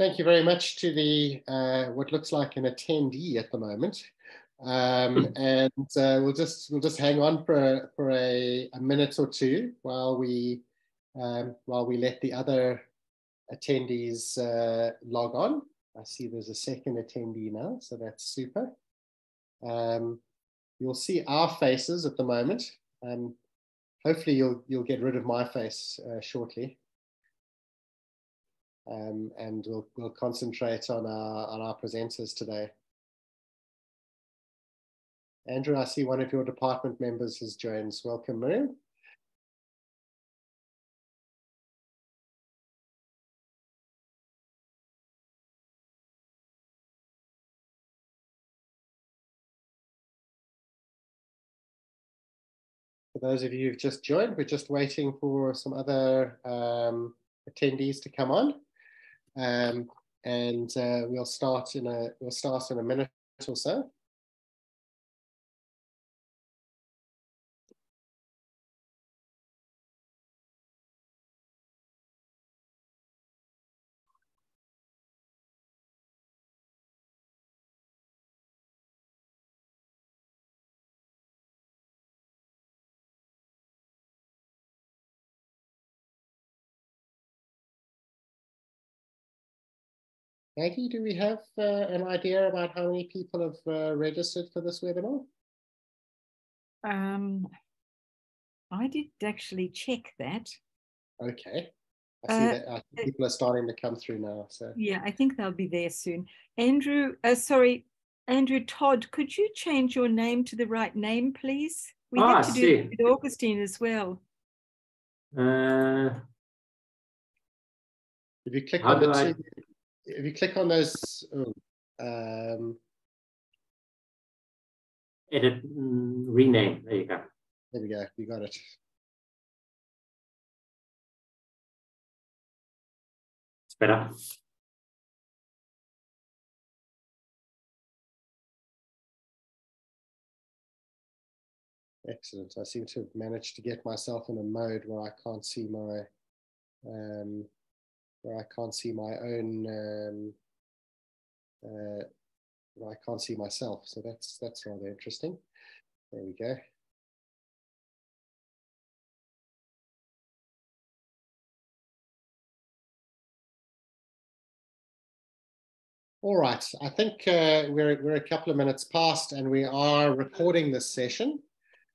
thank you very much to the what looks like an attendee at the moment. And we'll just hang on for a minute or two while we let the other attendees log on. I see there's a second attendee now, so that's super. You'll see our faces at the moment. Hopefully you'll get rid of my face shortly. And we'll concentrate on our presenters today. Andrew, I see one of your department members has joined. Welcome, Miriam. For those of you who've just joined, we're just waiting for some other attendees to come on. We'll start in a minute or so. Maggie, do we have an idea about how many people have registered for this webinar? I didn't actually check that. Okay. I see that people are starting to come through now. So yeah, I think they'll be there soon. Andrew, Andrew Todd, could you change your name to the right name, please? We had to do it with Augustine as well. If you click on the two, if you click on those, edit, rename. There you go. There we go. You got it. It's better. Excellent. I seem to have managed to get myself in a mode where I can't see my own where I can't see myself. So that's rather interesting. There we go. All right, I think we're a couple of minutes past and we are recording this session.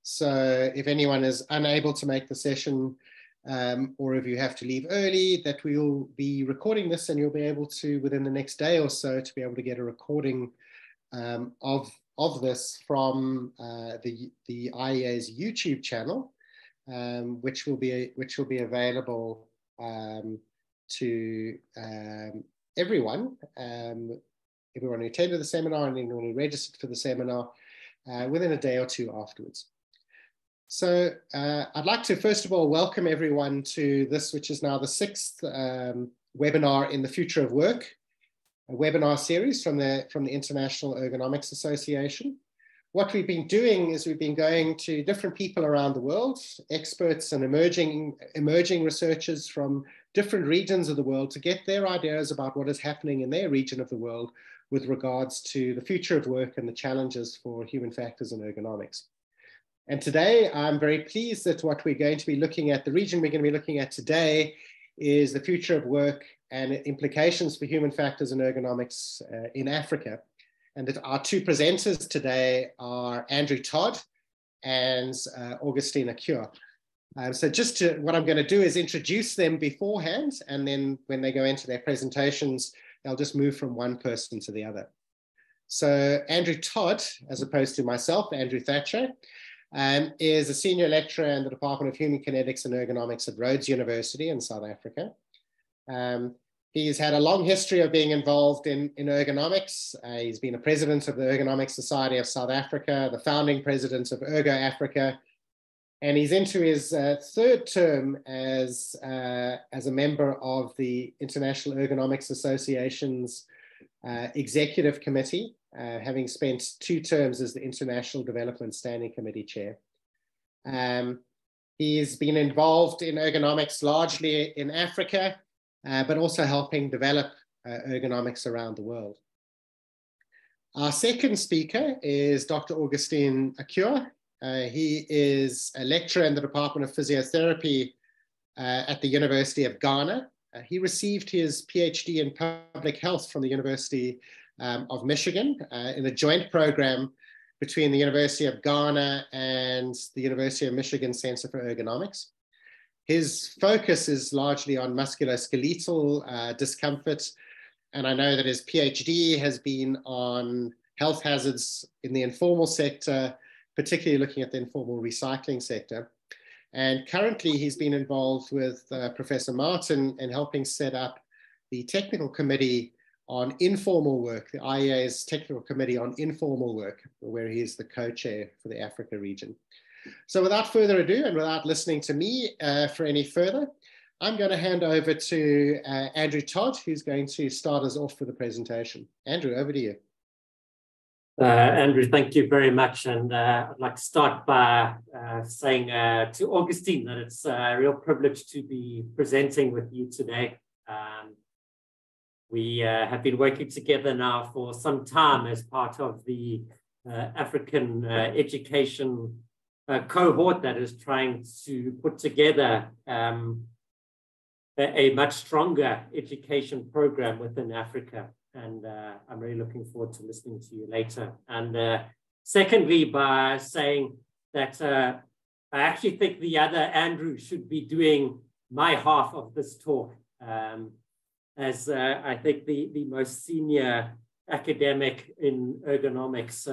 So if anyone is unable to make the session or if you have to leave early, that we will be recording this and you'll be able to, within the next day or so, to be able to get a recording of this from the IEA's YouTube channel, which will be available to everyone who attended the seminar and anyone who registered for the seminar within a day or two afterwards. So I'd like to first of all welcome everyone to this, which is now the 6th webinar in the Future of Work, a webinar series from the International Ergonomics Association. What we've been doing is we've been going to different people around the world, experts and emerging researchers from different regions of the world to get their ideas about what is happening in their region of the world with regards to the future of work and the challenges for human factors and ergonomics. And today, I'm very pleased that what we're going to be looking at, the region we're going to be looking at today is the future of work and implications for human factors and ergonomics in Africa. And that our two presenters today are Andrew Todd and Augustine Acure. So what I'm going to do is introduce them beforehand, and then when they go into their presentations, they'll just move from one person to the other. So Andrew Todd, as opposed to myself, Andrew Thatcher, is a senior lecturer in the Department of Human Kinetics and Ergonomics at Rhodes University in South Africa. He's had a long history of being involved in ergonomics. He's been a president of the Ergonomics Society of South Africa, the founding president of Ergo Africa, and he's into his 3rd term as a member of the International Ergonomics Association's Executive Committee, having spent 2 terms as the International Development Standing Committee Chair. He's been involved in ergonomics largely in Africa, but also helping develop ergonomics around the world. Our second speaker is Dr. Augustine Akure. He is a lecturer in the Department of Physiotherapy at the University of Ghana. He received his PhD in public health from the University of Michigan in a joint program between the University of Ghana and the University of Michigan Center for Ergonomics. His focus is largely on musculoskeletal discomfort, and I know that his PhD has been on health hazards in the informal sector, particularly looking at the informal recycling sector. And currently he's been involved with Professor Martin in helping set up the technical committee on informal work, the IEA's technical committee on informal work, where he is the co-chair for the Africa region. So without further ado, and without listening to me for any further, I'm going to hand over to Andrew Todd, who's going to start us off for the presentation. Andrew, over to you. Andrew, thank you very much. And I'd like to start by saying to Augustine that it's a real privilege to be presenting with you today. We have been working together now for some time as part of the African education cohort that is trying to put together a much stronger education program within Africa. And I'm really looking forward to listening to you later. And secondly, by saying that I actually think the other Andrew should be doing my half of this talk, as I think the most senior academic in ergonomics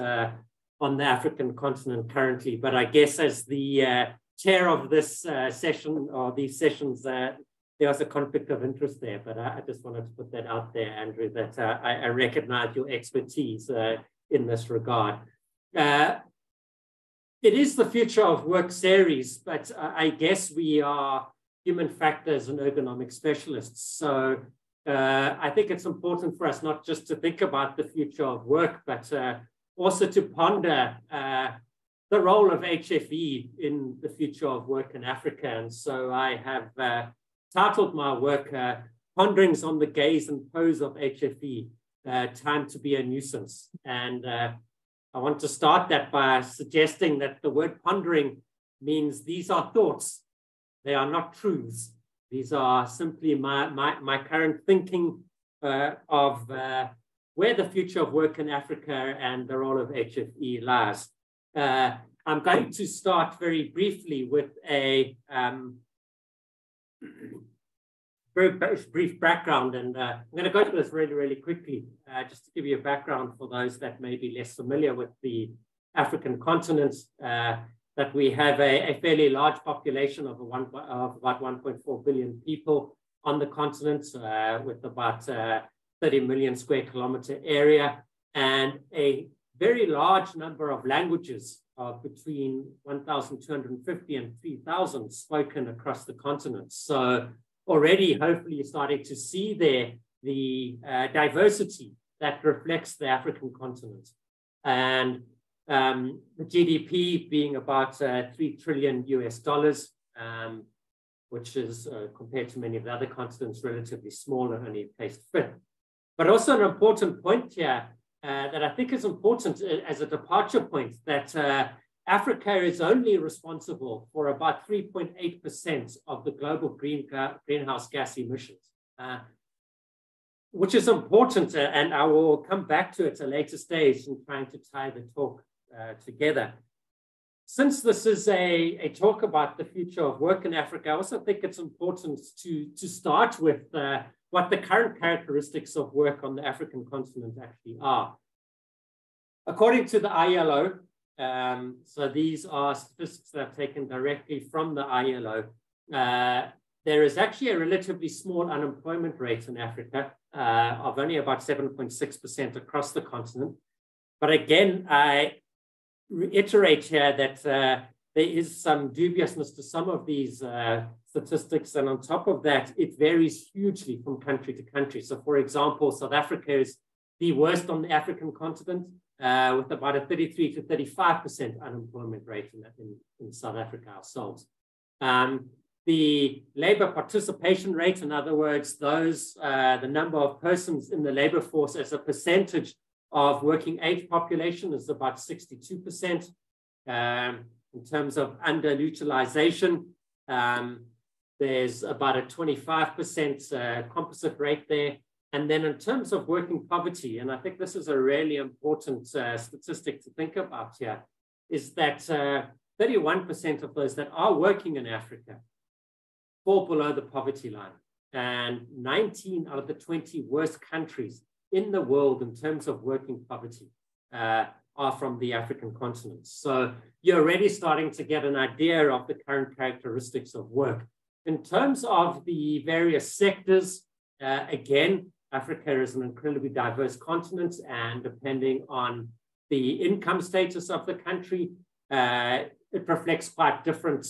on the African continent currently. But I guess as the chair of this session, or these sessions, there was a conflict of interest there, but I just wanted to put that out there, Andrew, that I recognize your expertise in this regard. It is the Future of Work series, but I guess we are human factors and ergonomic specialists. So I think it's important for us not just to think about the future of work, but also to ponder the role of HFE in the future of work in Africa. And so I have titled my work, Ponderings on the Gaze and Pose of HFE, Time to be a Nuisance. And I want to start that by suggesting that the word pondering means these are thoughts. They are not truths. These are simply my current thinking of where the future of work in Africa and the role of HFE lies. I'm going to start very briefly with a very brief background, and I'm going to go through this really quickly, just to give you a background for those that may be less familiar with the African continent, that we have a fairly large population of about 1.4 billion people on the continent, with about 30 million square kilometer area, and a very large number of languages of between 1,250 and 3,000 spoken across the continent. So already, hopefully, you're starting to see there the diversity that reflects the African continent. And the GDP being about $3 trillion US, which is, compared to many of the other continents, relatively small and only placed fifth. But also an important point here that I think is important as a departure point, that Africa is only responsible for about 3.8% of the global greenhouse gas emissions, which is important, and I will come back to it at a later stage in trying to tie the talk together. Since this is a talk about the future of work in Africa, I also think it's important to start with what the current characteristics of work on the African continent actually are. According to the ILO, so these are statistics that are taken directly from the ILO, there is actually a relatively small unemployment rate in Africa of only about 7.6% across the continent. But again, I reiterate here that there is some dubiousness to some of these statistics. And on top of that, it varies hugely from country to country. So for example, South Africa is the worst on the African continent, with about a 33 to 35% unemployment rate in South Africa ourselves. the labor participation rate, in other words, the number of persons in the labor force as a percentage of working age population is about 62%. In terms of underutilization, there's about a 25% composite rate there. And then in terms of working poverty, and I think this is a really important statistic to think about here, is that 31% of those that are working in Africa fall below the poverty line. And 19 out of the 20 worst countries in the world in terms of working poverty are from the African continent. So you're already starting to get an idea of the current characteristics of work. In terms of the various sectors, again, Africa is an incredibly diverse continent, and depending on the income status of the country, it reflects quite different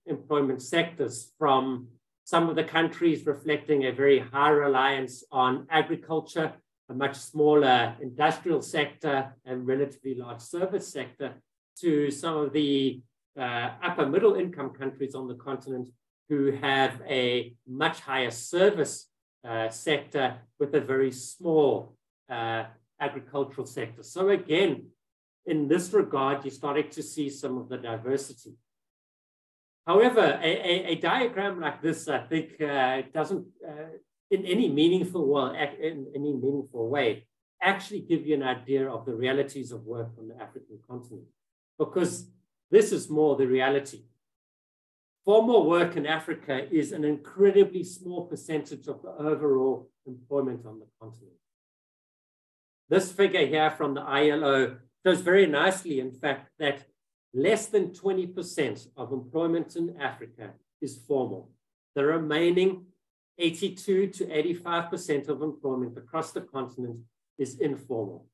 employment sectors, from some of the countries reflecting a very high reliance on agriculture, a much smaller industrial sector and relatively large service sector, to some of the upper middle income countries on the continent who have a much higher service sector with a very small agricultural sector. So again, in this regard, you're starting to see some of the diversity. However, a diagram like this, I think, doesn't in any meaningful way actually give you an idea of the realities of work on the African continent, because this is more the reality. Formal work in Africa is an incredibly small percentage of the overall employment on the continent. This figure here from the ILO shows very nicely, in fact, that less than 20% of employment in Africa is formal. The remaining 82 to 85% of employment across the continent is informal.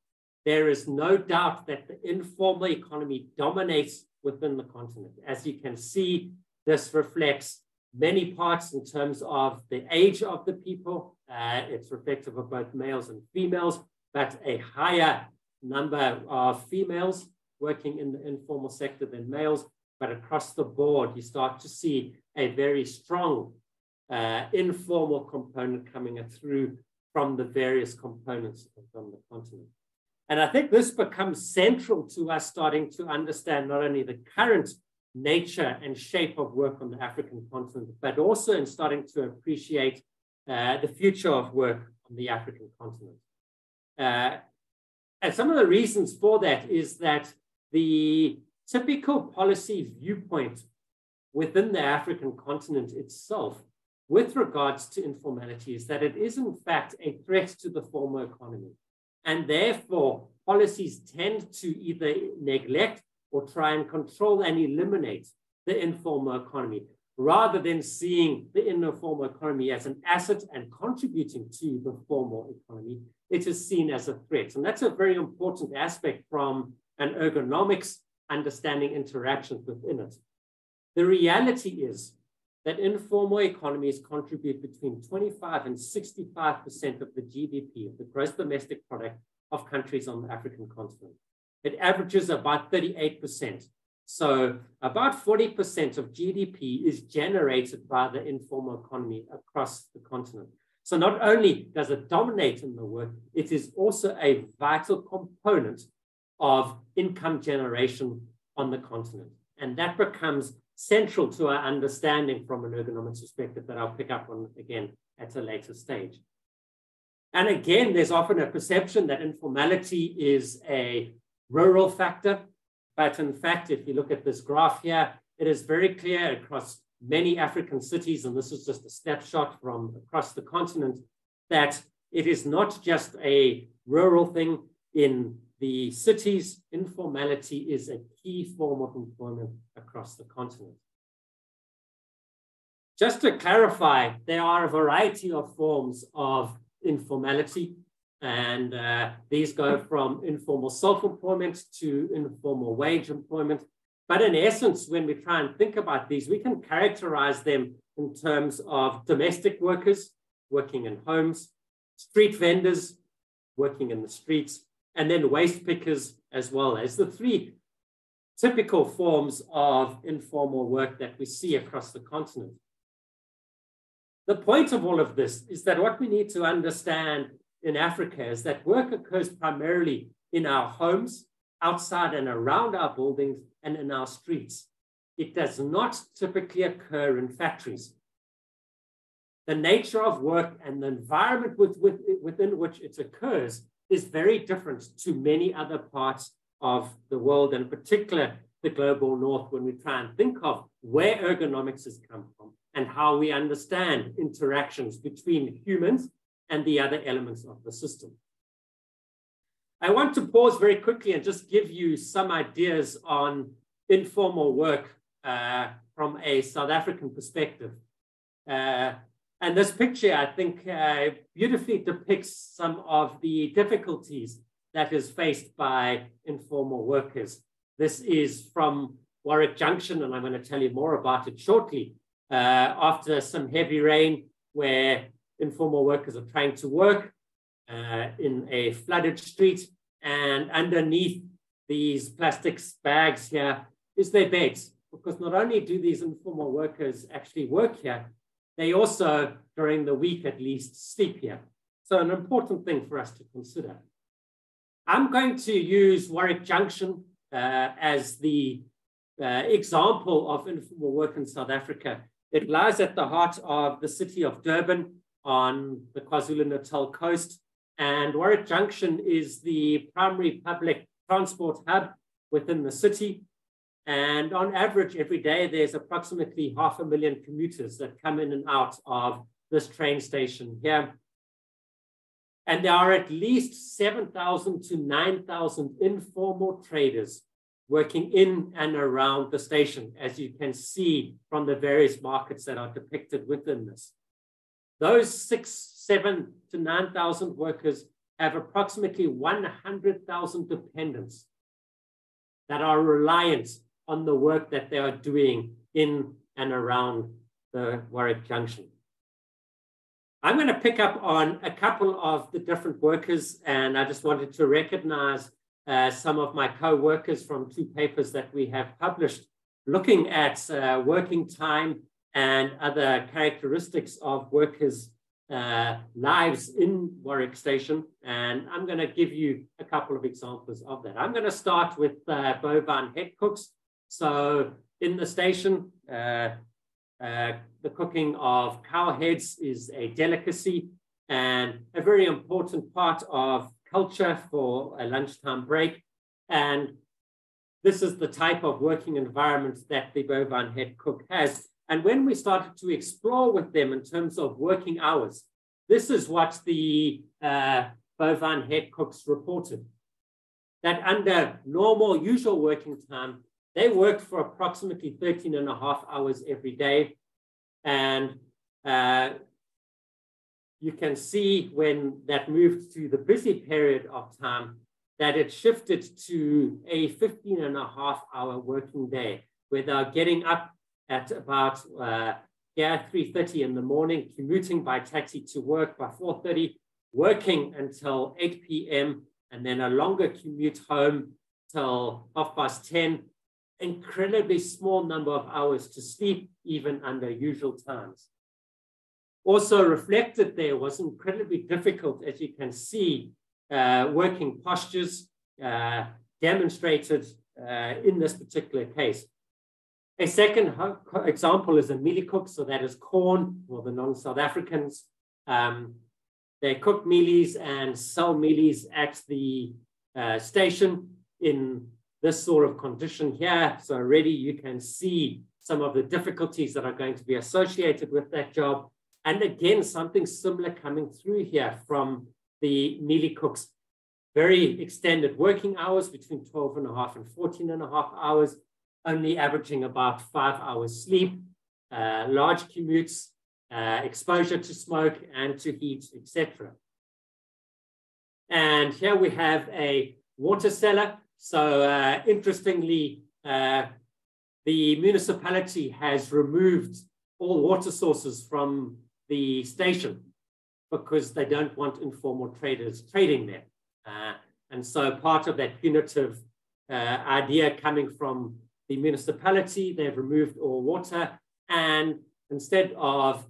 There is no doubt that the informal economy dominates within the continent. As you can see, this reflects many parts in terms of the age of the people. It's reflective of both males and females, but a higher number of females working in the informal sector than males. But across the board, you start to see a very strong informal component coming through from the various components from the continent. And I think this becomes central to us starting to understand not only the current nature and shape of work on the African continent, but also in starting to appreciate the future of work on the African continent. And some of the reasons for that is that the typical policy viewpoint within the African continent itself with regards to informality is that it is in fact a threat to the formal economy. And therefore, policies tend to either neglect or try and control and eliminate the informal economy, rather than seeing the informal economy as an asset and contributing to the formal economy. It is seen as a threat. And that's a very important aspect from an ergonomics understanding interactions within it. The reality is that informal economies contribute between 25 and 65% of the GDP, of the gross domestic product of countries on the African continent. It averages about 38%. So about 40% of GDP is generated by the informal economy across the continent. So not only does it dominate in the work, it is also a vital component of income generation on the continent. And that becomes central to our understanding from an ergonomics perspective that I'll pick up on again at a later stage. And again, there's often a perception that informality is a rural factor. But in fact, if you look at this graph here, it is very clear across many African cities, and this is just a snapshot from across the continent, that it is not just a rural thing. In the cities, informality is a key form of employment across the continent. Just to clarify, there are a variety of forms of informality, and these go from informal self-employment to informal wage employment. But in essence, when we try and think about these, we can characterize them in terms of domestic workers working in homes, street vendors working in the streets, and then waste pickers as well. As the three typical forms of informal work that we see across the continent. The point of all of this is that what we need to understand in Africa is that work occurs primarily in our homes, outside and around our buildings, and in our streets. It does not typically occur in factories. The nature of work and the environment within which it occurs is very different to many other parts of the world, and in particular the global north, when we try and think of where ergonomics has come from and how we understand interactions between humans and the other elements of the system. I want to pause very quickly and just give you some ideas on informal work from a South African perspective. And this picture, I think, beautifully depicts some of the difficulties that is faced by informal workers. This is from Warwick Junction, and I'm going to tell you more about it shortly, after some heavy rain, where informal workers are trying to work in a flooded street, and underneath these plastic bags here is their beds, because not only do these informal workers actually work here, they also, during the week at least, sleep here. So an important thing for us to consider. I'm going to use Warwick Junction as the example of informal work in South Africa. It lies at the heart of the city of Durban on the KwaZulu-Natal coast, and Warwick Junction is the primary public transport hub within the city. And on average, every day, there's approximately 500,000 commuters that come in and out of this train station here. And there are at least 7,000 to 9,000 informal traders working in and around the station, as you can see from the various markets that are depicted within this. Those 7,000 to 9,000 workers have approximately 100,000 dependents that are reliant on the work that they are doing in and around the Warwick Junction. I'm going to pick up on a couple of the different workers, and I just wanted to recognize some of my co-workers from 2 papers that we have published looking at working time and other characteristics of workers' lives in Warwick Station. And I'm going to give you a couple of examples of that. I'm going to start with bovine head cooks. So in the station, the cooking of cow heads is a delicacy and a very important part of culture for a lunchtime break. And this is the type of working environment that the bovine head cook has. And when we started to explore with them in terms of working hours, this is what the bovine head cooks reported, that under normal, usual working time, they worked for approximately 13.5 hours every day. And you can see when that moved to the busy period of time, that it shifted to a 15.5-hour working day, where they're getting up at about 3:30 in the morning, commuting by taxi to work by 4:30, working until 8 p.m., and then a longer commute home till 10:30. Incredibly small number of hours to sleep, even under usual times. Also reflected there was incredibly difficult, as you can see, working postures demonstrated in this particular case. A second example is a mealie cook, so that is corn for the non-South Africans. They cook mealies and sell mealies at the station in this sort of condition here. So already you can see some of the difficulties that are going to be associated with that job. And again, something similar coming through here from the mealie cooks. Very extended working hours between 12.5 and 14.5 hours, only averaging about 5 hours sleep, large commutes, exposure to smoke and to heat, etc. And here we have a water cellar. So interestingly, the municipality has removed all water sources from the station because they don't want informal traders trading there. And so part of that punitive idea coming from the municipality. They've removed all water, and instead of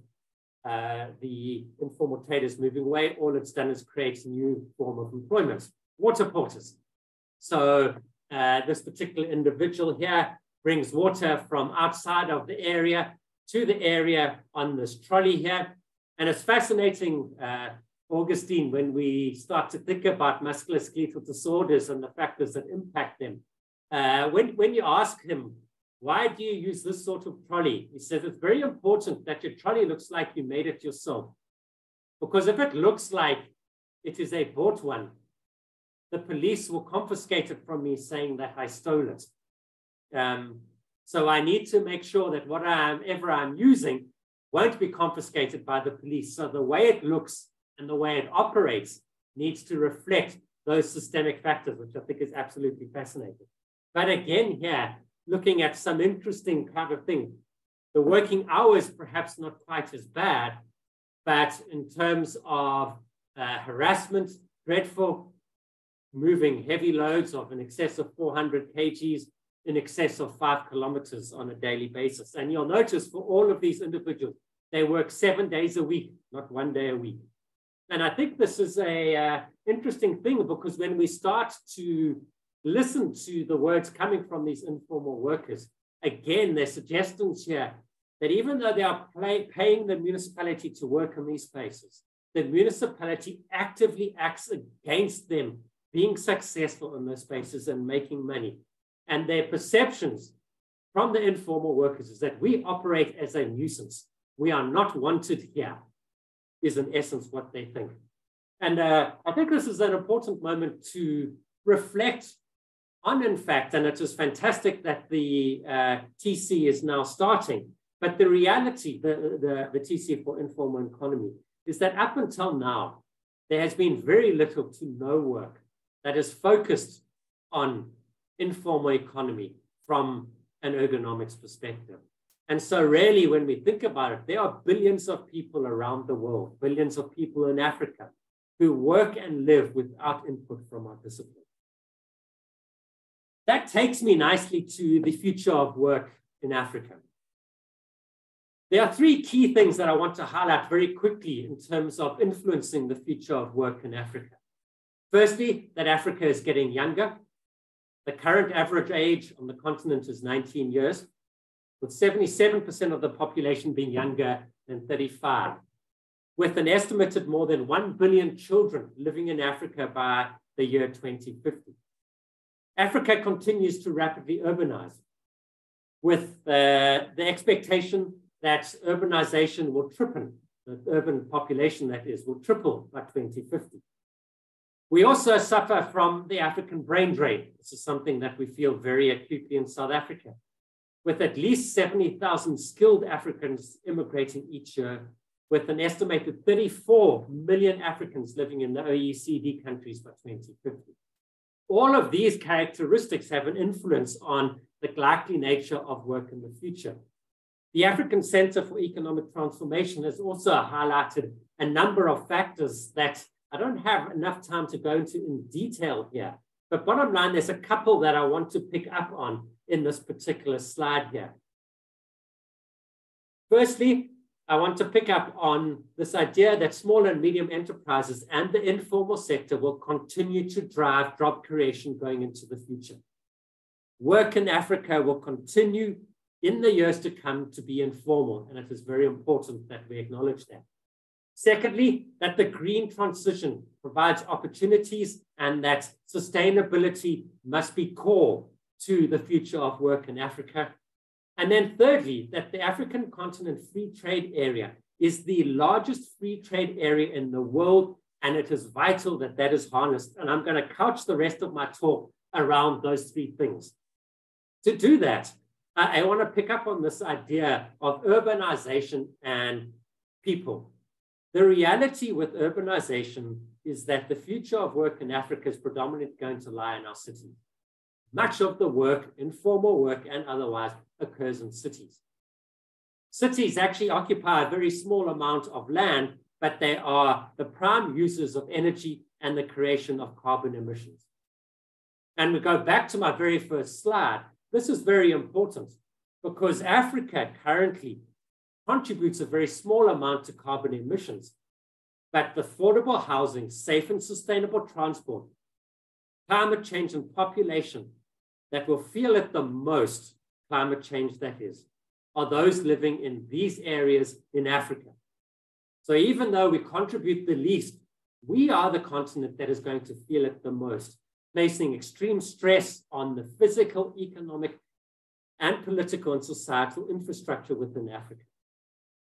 the informal traders moving away, all it's done is create a new form of employment, water porters. So this particular individual here brings water from outside of the area to the area on this trolley here. And it's fascinating, Augustine, when we start to think about musculoskeletal disorders and the factors that impact them. When you ask him, why do you use this sort of trolley? He says, it's very important that your trolley looks like you made it yourself. Because if it looks like it is a bought one, the police will confiscate it from me saying that I stole it. So I need to make sure that whatever I'm using won't be confiscated by the police. So the way it looks and the way it operates needs to reflect those systemic factors, which I think is absolutely fascinating. But again here, looking at some interesting kind of thing, the working hours perhaps not quite as bad, but in terms of harassment, dreadful, moving heavy loads of in excess of 400 kgs, in excess of 5 kilometers on a daily basis. And you'll notice for all of these individuals, they work 7 days a week, not 1 day a week. And I think this is a interesting thing, because when we start to listen to the words coming from these informal workers, again, there's suggestions here that even though they are paying the municipality to work in these spaces, the municipality actively acts against them being successful in those spaces and making money. And their perceptions from the informal workers is that we operate as a nuisance. We are not wanted here, is in essence what they think. And I think this is an important moment to reflect on, in fact, and it is fantastic that the TC is now starting. But the reality, the TC for Informal Economy, is that up until now, there has been very little to no work that is focused on informal economy from an ergonomics perspective. And so really, when we think about it, there are billions of people around the world, billions of people in Africa who work and live without input from our discipline. That takes me nicely to the future of work in Africa. There are 3 key things that I want to highlight very quickly in terms of influencing the future of work in Africa. Firstly, that Africa is getting younger. The current average age on the continent is 19 years, with 77% of the population being younger than 35, with an estimated more than 1 billion children living in Africa by the year 2050. Africa continues to rapidly urbanize, with the expectation that urbanization will triple, the urban population that is, will triple by 2050. We also suffer from the African brain drain. This is something that we feel very acutely in South Africa, with at least 70,000 skilled Africans immigrating each year, with an estimated 34 million Africans living in the OECD countries by 2050. All of these characteristics have an influence on the likely nature of work in the future. The African Center for Economic Transformation has also highlighted a number of factors that I don't have enough time to go into in detail here, but bottom line, there's a couple that I want to pick up on in this particular slide here. Firstly, I want to pick up on this idea that small and medium enterprises and the informal sector will continue to drive job creation going into the future. Work in Africa will continue in the years to come to be informal, and it is very important that we acknowledge that. Secondly, that the green transition provides opportunities and that sustainability must be core to the future of work in Africa. And then thirdly, that the African continent free trade area is the largest free trade area in the world, and it is vital that that is harnessed. And I'm going to couch the rest of my talk around those 3 things. To do that, I want to pick up on this idea of urbanization and people. The reality with urbanization is that the future of work in Africa is predominantly going to lie in our cities. Much of the work, informal work and otherwise, occurs in cities. Cities actually occupy a very small amount of land, but they are the prime users of energy and the creation of carbon emissions. And we go back to my very first slide. This is very important because Africa currently contributes a very small amount to carbon emissions, but affordable housing, safe and sustainable transport, climate change and population that will feel it the most, climate change that is, are those living in these areas in Africa. So even though we contribute the least, we are the continent that is going to feel it the most, placing extreme stress on the physical, economic, and political and societal infrastructure within Africa.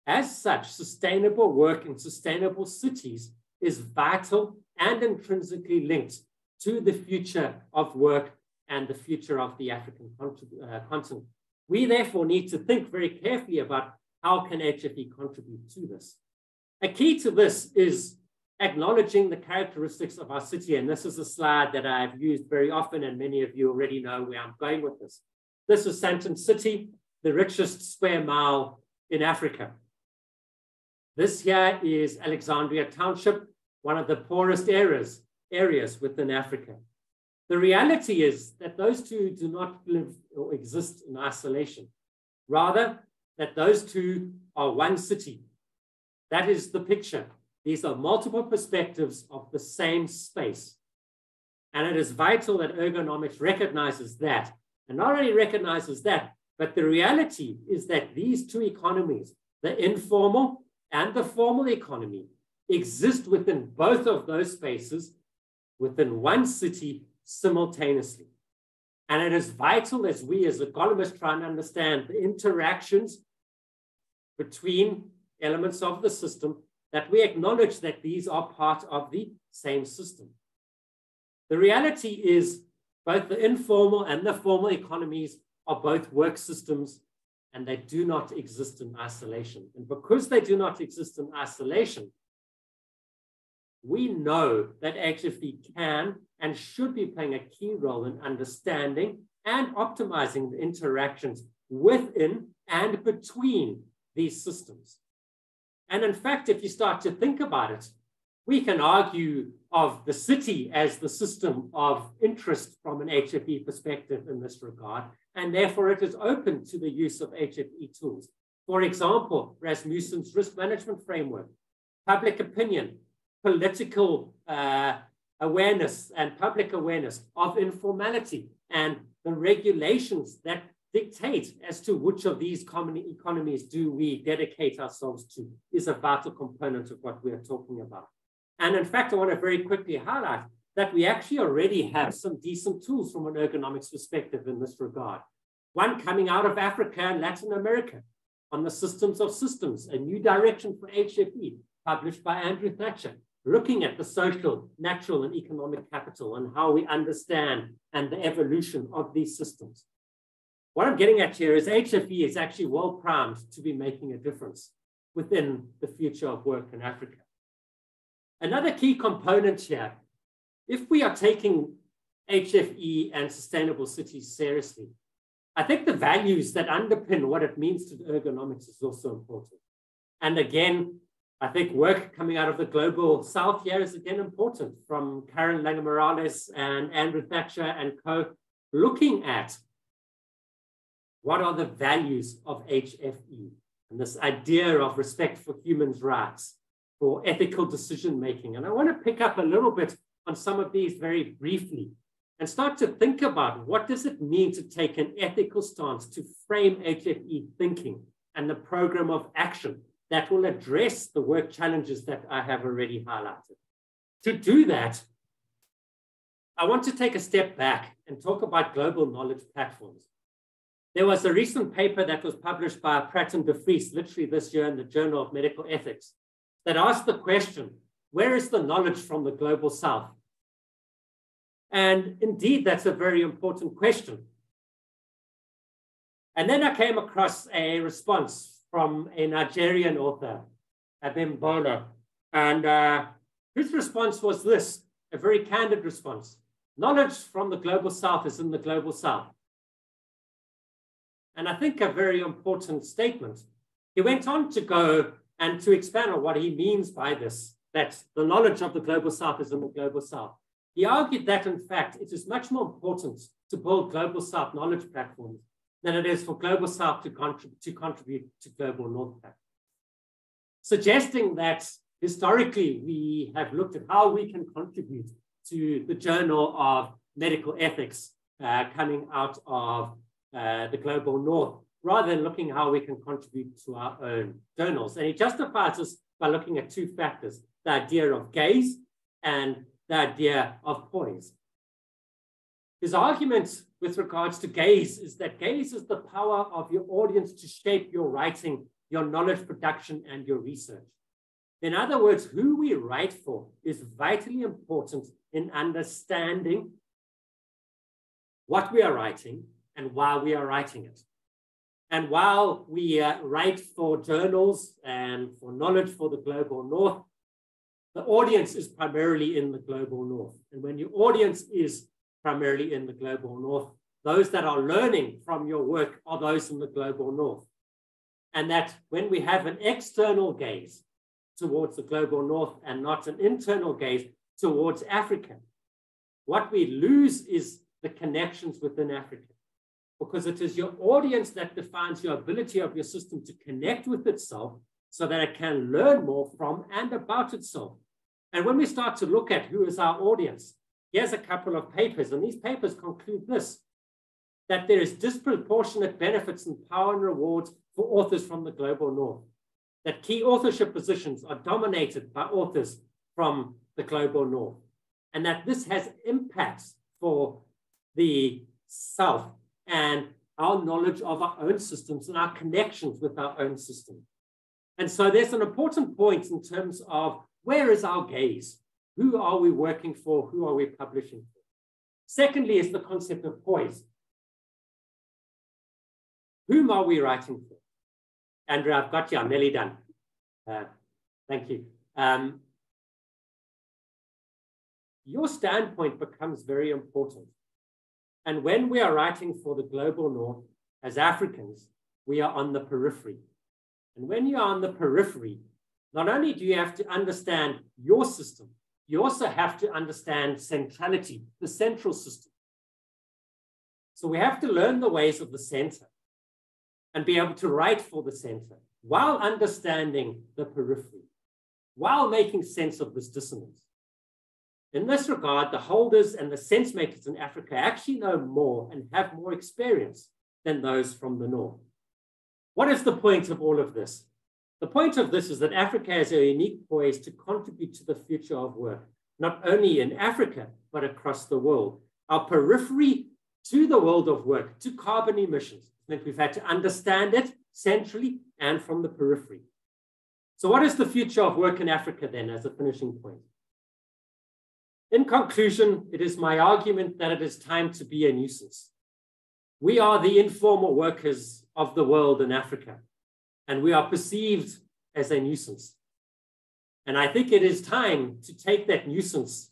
As such, sustainable work in sustainable cities is vital and intrinsically linked to the future of work and the future of the African continent. We therefore need to think very carefully about how can HFE contribute to this. A key to this is acknowledging the characteristics of our city. And this is a slide that I've used very often, and many of you already know where I'm going with this. This is Sandton City, the richest square mile in Africa. This here is Alexandria Township, one of the poorest areas within Africa. The reality is that those two do not live or exist in isolation. Rather, that those two are one city. That is the picture. These are multiple perspectives of the same space. And it is vital that ergonomics recognizes that. And not only recognizes that, but the reality is that these two economies, the informal and the formal economy, exist within both of those spaces, within one city simultaneously. And it is vital as we as economists try and understand the interactions between elements of the system that we acknowledge that these are part of the same system. The reality is both the informal and the formal economies are both work systems, and they do not exist in isolation. And because they do not exist in isolation, we know that HFE can and should be playing a key role in understanding and optimizing the interactions within and between these systems. And in fact, if you start to think about it, we can argue of the city as the system of interest from an HFE perspective in this regard, and therefore it is open to the use of HFE tools. For example, Rasmussen's risk management framework, public opinion, political awareness and public awareness of informality, and the regulations that dictate as to which of these common economies do we dedicate ourselves to is a vital component of what we are talking about. And in fact, I want to very quickly highlight that we actually already have some decent tools from an ergonomics perspective in this regard. One coming out of Africa and Latin America on the systems of systems, a new direction for HFE, published by Andrew Thatcher, looking at the social, natural, and economic capital and how we understand and the evolution of these systems. What I'm getting at here is HFE is actually well primed to be making a difference within the future of work in Africa. Another key component here, if we are taking HFE and sustainable cities seriously, I think the values that underpin what it means to ergonomics is also important. And again, I think work coming out of the global south here is again important, from Karen Lange-Morales and Andrew Thatcher and co, looking at what are the values of HFE and this idea of respect for human rights, for ethical decision-making. And I want to pick up a little bit on some of these very briefly and start to think about what does it mean to take an ethical stance to frame HFE thinking and the program of action that will address the work challenges that I have already highlighted. To do that, I want to take a step back and talk about global knowledge platforms. There was a recent paper that was published by Pratt and de Vries, literally this year in the Journal of Medical Ethics, that asked the question, where is the knowledge from the global south? And indeed, that's a very important question. And then I came across a response from a Nigerian author, Abimbola, and his response was this, a very candid response. Knowledge from the global south is in the global south. And I think a very important statement. He went on to go and to expand on what he means by this, that the knowledge of the global south is in the global south. He argued that, in fact, it is much more important to build Global South knowledge platforms than it is for Global South to contribute to Global North platforms, suggesting that historically we have looked at how we can contribute to the Journal of Medical Ethics coming out of the Global North, rather than looking how we can contribute to our own journals. And he justifies this by looking at two factors, the idea of gaze and the idea of poise. His argument with regards to gaze is that gaze is the power of your audience to shape your writing, your knowledge production, and your research. In other words, who we write for is vitally important in understanding what we are writing and why we are writing it. And while we write for journals and for knowledge for the Global North, the audience is primarily in the Global North. And when your audience is primarily in the Global North, those that are learning from your work are those in the Global North. And that when we have an external gaze towards the Global North and not an internal gaze towards Africa, what we lose is the connections within Africa, because it is your audience that defines your ability of your system to connect with itself so that it can learn more from and about itself. And when we start to look at who is our audience, here's a couple of papers, and these papers conclude this, that there is disproportionate benefits and power and rewards for authors from the Global North, that key authorship positions are dominated by authors from the Global North, and that this has impacts for the South and our knowledge of our own systems and our connections with our own system. And so there's an important point in terms of where is our gaze? Who are we working for? Who are we publishing for? Secondly is the concept of poise. Whom are we writing for? Andrew, I've got you. I'm nearly done. Thank you. Your standpoint becomes very important. And when we are writing for the Global North, as Africans, we are on the periphery. And when you are on the periphery, not only do you have to understand your system, you also have to understand centrality, the central system. So we have to learn the ways of the center and be able to write for the center while understanding the periphery, while making sense of this dissonance. In this regard, the holders and the sense makers in Africa actually know more and have more experience than those from the North. What is the point of all of this? The point of this is that Africa has a unique poise to contribute to the future of work, not only in Africa, but across the world. Our periphery to the world of work, to carbon emissions, meant we've had to understand it centrally and from the periphery. So what is the future of work in Africa then as a finishing point? In conclusion, it is my argument that it is time to be a nuisance. We are the informal workers of the world in Africa, and we are perceived as a nuisance. And I think it is time to take that nuisance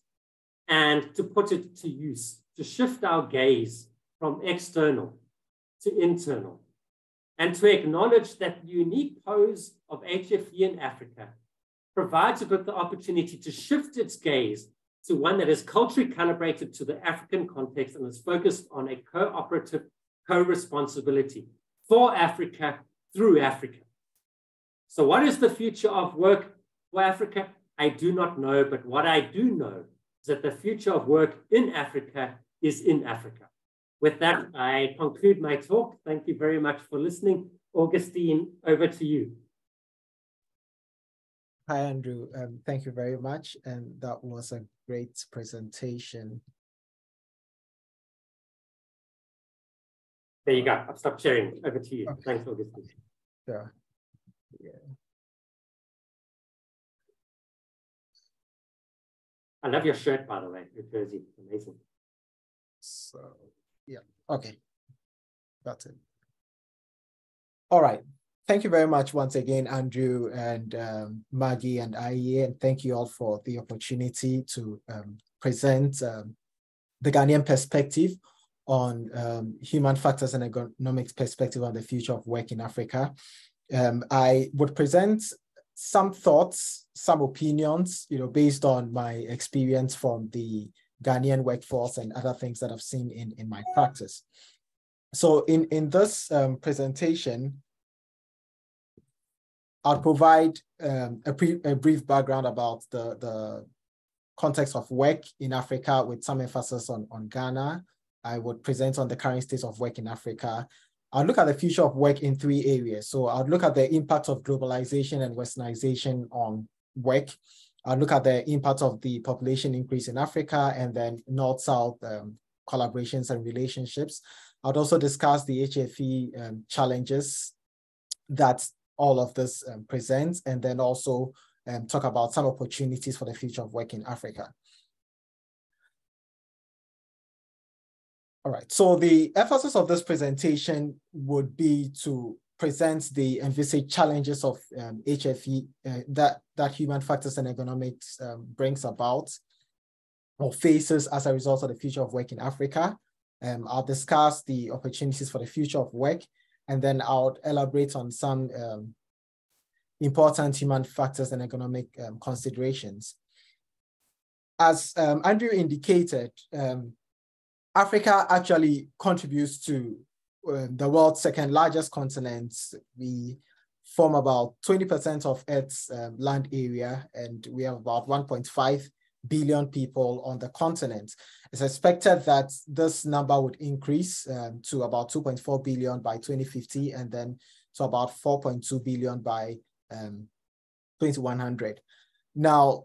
and to put it to use, to shift our gaze from external to internal, and to acknowledge that the unique pose of HFE in Africa provides it with the opportunity to shift its gaze to one that is culturally calibrated to the African context and is focused on a cooperative co-responsibility for Africa through Africa. So what is the future of work for Africa? I do not know, but what I do know is that the future of work in Africa is in Africa. With that, I conclude my talk. Thank you very much for listening. Augustine, over to you. Hi, Andrew. Thank you very much. And that was a great presentation. There you go. I've stopped sharing. Over to you. Okay. Thanks, Augustine. Sure. Yeah. I love your shirt, by the way. Your jersey. Amazing. So, yeah. Okay. That's it. All right. Thank you very much once again, Andrew and Maggie and IEA, and thank you all for the opportunity to present the Ghanaian perspective on human factors and ergonomics perspective on the future of work in Africa. I would present some thoughts, some opinions, based on my experience from the Ghanaian workforce and other things that I've seen in my practice. So in this presentation, I'll provide a brief background about the context of work in Africa with some emphasis on Ghana. I would present on the current state of work in Africa. I'll look at the future of work in 3 areas. So I'll look at the impact of globalization and westernization on work. I'll look at the impact of the population increase in Africa, and then North-South collaborations and relationships. I'll also discuss the HFE challenges that all of this presents, and then also talk about some opportunities for the future of work in Africa. All right, so the emphasis of this presentation would be to present the envisaged challenges of HFE that human factors and ergonomics brings about or faces as a result of the future of work in Africa. I'll discuss the opportunities for the future of work, and then I'll elaborate on some important human factors and ergonomic considerations. As Andrew indicated, Africa actually contributes to the world's second largest continent. We form about 20% of Earth's land area, and we have about 1.5 billion people on the continent. It's expected that this number would increase to about 2.4 billion by 2050, and then to about 4.2 billion by 2100. Now,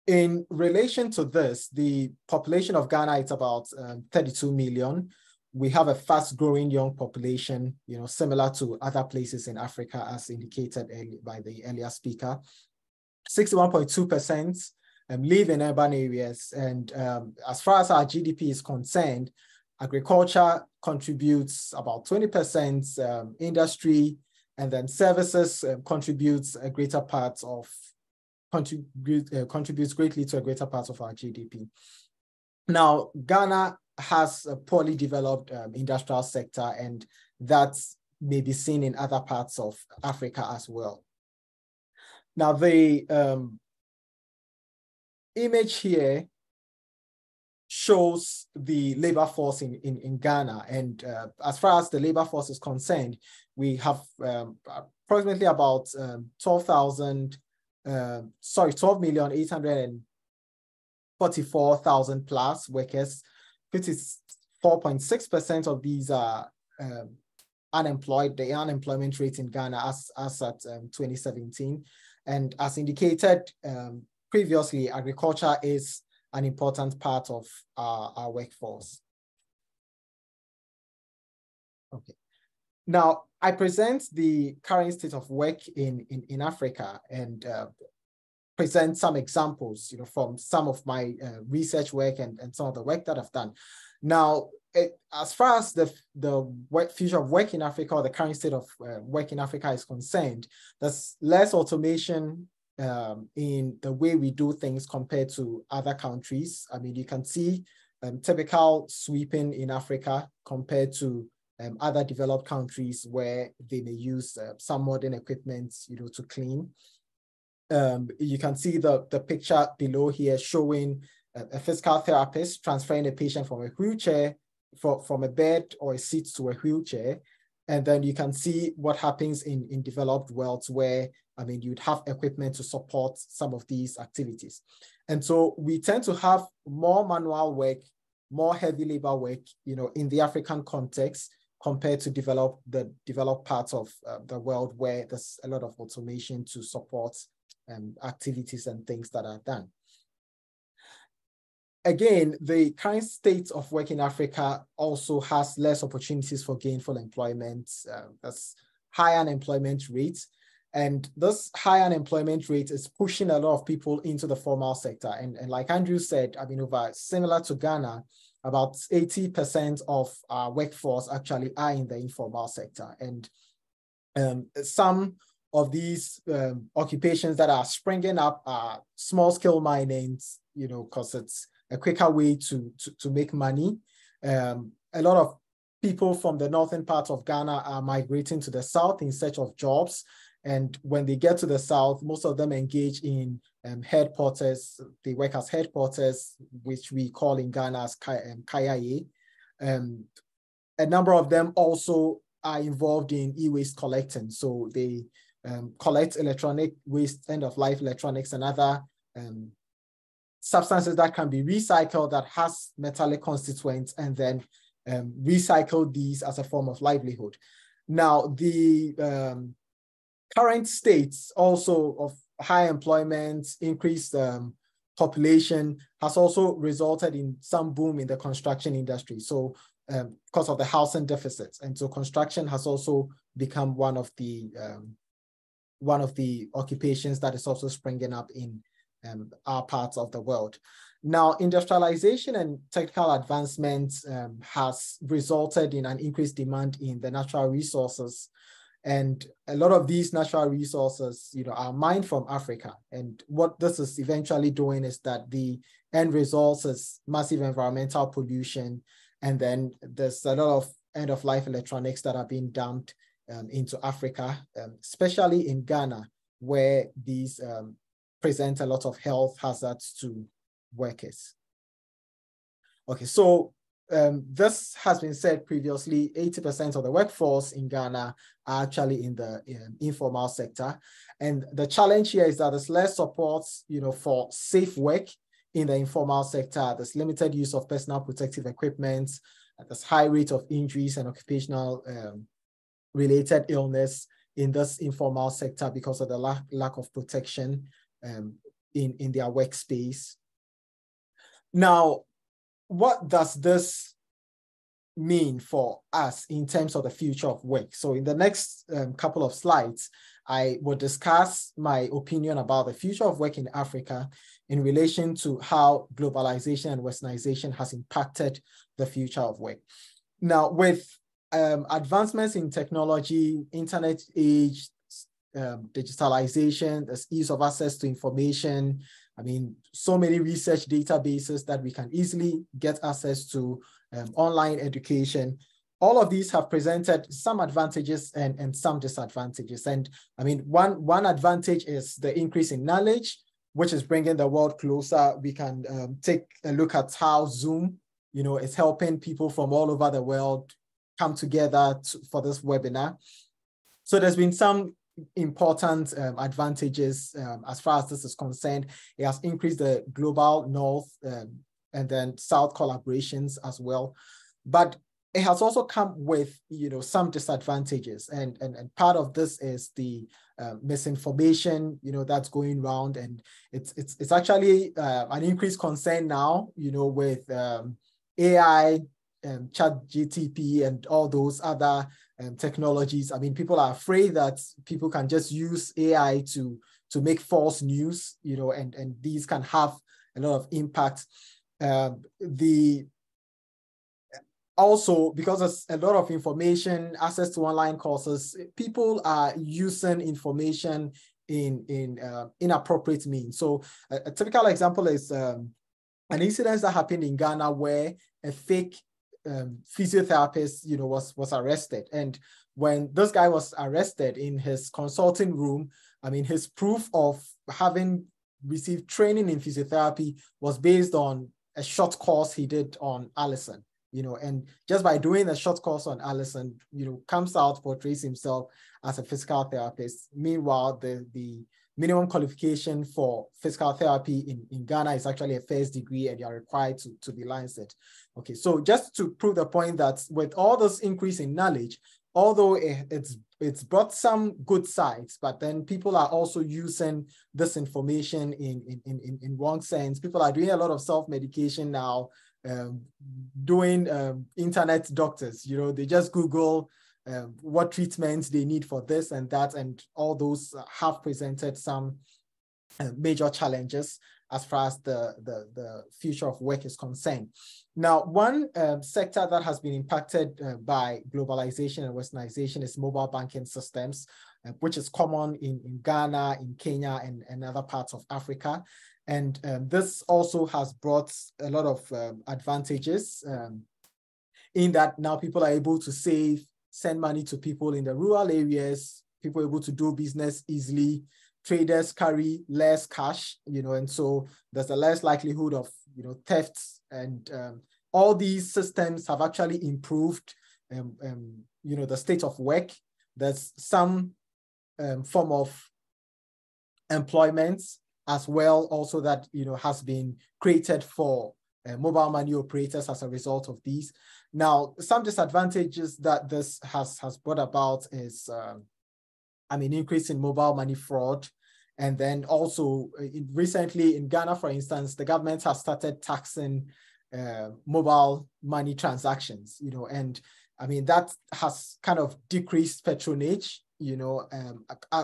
in relation to this, the population of Ghana is about 32 million. We have a fast-growing young population, similar to other places in Africa, as indicated by the earlier speaker. 61.2% live in urban areas, and as far as our GDP is concerned, agriculture contributes about 20%, industry, and then services contributes greatly to a greater part of our GDP. Now, Ghana has a poorly developed industrial sector, and that may be seen in other parts of Africa as well. Now, the image here shows the labor force in Ghana, and as far as the labor force is concerned, we have approximately about 12,844,000 plus workers. 54.6% of these are unemployed. The unemployment rate in Ghana as at 2017, and as indicated previously, agriculture is an important part of our workforce. Okay. Now, I present the current state of work in Africa, and present some examples, from some of my research work and some of the work that I've done. Now, as far as the future of work in Africa, or the current state of work in Africa is concerned, there's less automation in the way we do things compared to other countries. I mean, you can see typical sweeping in Africa compared to other developed countries where they may use some modern equipment, to clean. You can see the picture below here showing a physical therapist transferring a patient from a wheelchair, from a bed or a seat to a wheelchair. And then you can see what happens in developed worlds where, you'd have equipment to support some of these activities. And so we tend to have more manual work, more heavy labor work, in the African context compared to the developed parts of the world where there's a lot of automation to support activities and things that are done. Again, the current state of work in Africa also has less opportunities for gainful employment. That's high unemployment rates. And this high unemployment rate is pushing a lot of people into the formal sector. And like Andrew said, similar to Ghana, about 80% of our workforce actually are in the informal sector. And some of these occupations that are springing up are small-scale mining, because it's a quicker way to make money. A lot of people from the northern part of Ghana are migrating to the south in search of jobs. And when they get to the south, most of them engage in headquarters. They work as headquarters, which we call in Ghana as IEA. A number of them also are involved in e-waste collecting. So they collect electronic waste, end-of-life electronics, and other substances that can be recycled that has metallic constituents, and then recycle these as a form of livelihood. Now, the current states also of high employment, increased population has also resulted in some boom in the construction industry. So because of the housing deficits. And so construction has also become one of the occupations that is also springing up in our parts of the world. Now, industrialization and technical advancements has resulted in an increased demand in the natural resources. And a lot of these natural resources, are mined from Africa. And what this is eventually doing is that the end result is massive environmental pollution. And then there's a lot of end-of-life electronics that are being dumped into Africa, especially in Ghana, where these present a lot of health hazards to workers. Okay, so this has been said previously, 80% of the workforce in Ghana are actually in the informal sector. And the challenge here is that there's less support, for safe work in the informal sector. There's limited use of personal protective equipment. There's high rate of injuries and occupational related illness in this informal sector because of the lack of protection in their workspace. Now, what does this mean for us in terms of the future of work? So in the next couple of slides, I will discuss my opinion about the future of work in Africa in relation to how globalization and westernization has impacted the future of work. Now, with advancements in technology, internet age, digitalization, there's ease of access to information. I mean, so many research databases that we can easily get access to, online education. All of these have presented some advantages and some disadvantages. And I mean, one advantage is the increase in knowledge, which is bringing the world closer. We can take a look at how Zoom, is helping people from all over the world come together for this webinar. So there's been some important advantages as far as this is concerned. It has increased the global north and then south collaborations as well. But it has also come with, some disadvantages. And part of this is the misinformation, that's going around. And it's actually an increased concern now, with AI, ChatGPT and all those other technologies. I mean, people are afraid that people can just use AI to make false news, and these can have a lot of impact. Also, because there's a lot of information, access to online courses, people are using information in inappropriate means. So a typical example is an incident that happened in Ghana where a fake physiotherapist, was arrested. And when this guy was arrested in his consulting room, I mean, his proof of having received training in physiotherapy was based on a short course he did on Allison, and just by doing a short course on Allison, comes out, portrays himself as a physical therapist. Meanwhile, the minimum qualification for physical therapy in Ghana is actually a first degree, and you're required to be licensed. Okay, so just to prove the point that with all this increase in knowledge, although it's brought some good sides, but then people are also using this information in wrong sense. People are doing a lot of self-medication now, doing internet doctors, they just Google what treatments they need for this and that, and all those have presented some major challenges as far as the future of work is concerned. Now, one sector that has been impacted by globalization and westernization is mobile banking systems, which is common in Ghana, in Kenya, and other parts of Africa. And this also has brought a lot of advantages in that now people are able to send money to people in the rural areas. people able to do business easily. Traders carry less cash, and so there's a less likelihood of, thefts, and all these systems have actually improved, the state of work. There's some form of employment as well also that, has been created for mobile money operators as a result of these. Now, some disadvantages that this has brought about is, increase in mobile money fraud. And then also recently in Ghana, for instance, the government has started taxing mobile money transactions, and that has kind of decreased patronage,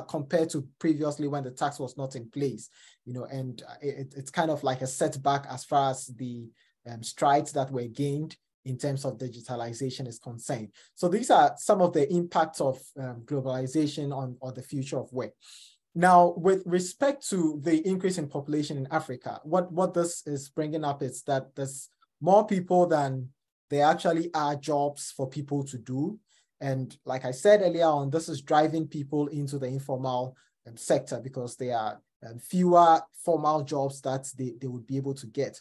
compared to previously when the tax was not in place, and it's kind of like a setback as far as the strides that were gained in terms of digitalization is concerned. So these are some of the impacts of globalization on the future of work. Now, with respect to the increase in population in Africa, what this is bringing up is that there's more people than there actually are jobs for people to do. And like I said earlier on, this is driving people into the informal sector because there are fewer formal jobs that they would be able to get.